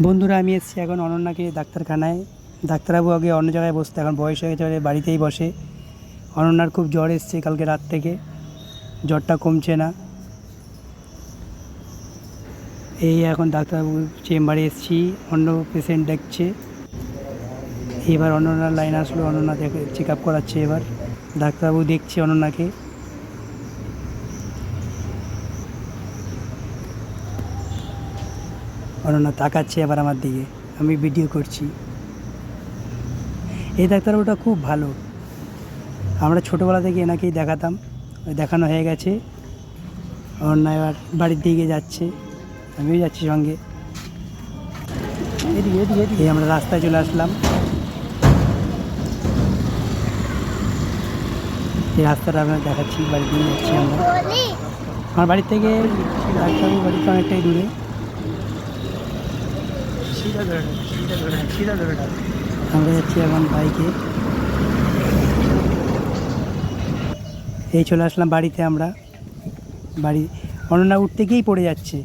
বন্ধুরা, আমি এসেছি এখন অনন্যাকে ডাক্তারখানায়। ডাক্তারবাবু আগে অন্য জায়গায় বসতো, এখন বয়স হয়ে গেছে, বাড়িতেই বসে। অনন্যার খুব জ্বর এসছে কালকে রাত থেকে, জ্বরটা কমছে না। এই এখন ডাক্তারবাবুর চেম্বারে এসেছি, অন্য পেশেন্ট দেখছে। এবার অনন্যার লাইন আসলো, অনন্যা দেখে চেক আপ করাচ্ছে। এবার ডাক্তারবাবু দেখছে অনন্যাকে। অনন্যা তাকাচ্ছে এবার আমার দিকে, আমি ভিডিও করছি। এই ডাক্তারবাবুটা খুব ভালো, আমরা ছোটোবেলা থেকে এনাকেই দেখাতাম, দেখানো হয়ে গেছে। অনন্যা এবার বাড়ির দিকে যাচ্ছে, আমিও যাচ্ছি সঙ্গে। এই আমরা রাস্তায় চলে আসলাম। এই রাস্তাটা আমরা দেখাচ্ছি, বাড়ির দিকে যাচ্ছি আমরা। আমার বাড়ির থেকে ডাক্তারবাবু বাড়িতে অনেকটাই দূরে। আমরা যাচ্ছি এখন বাইকে। এই চলে আসলাম বাড়িতে আমরা। বাড়ি অনন্যা উঠতে গিয়েই পড়ে যাচ্ছে।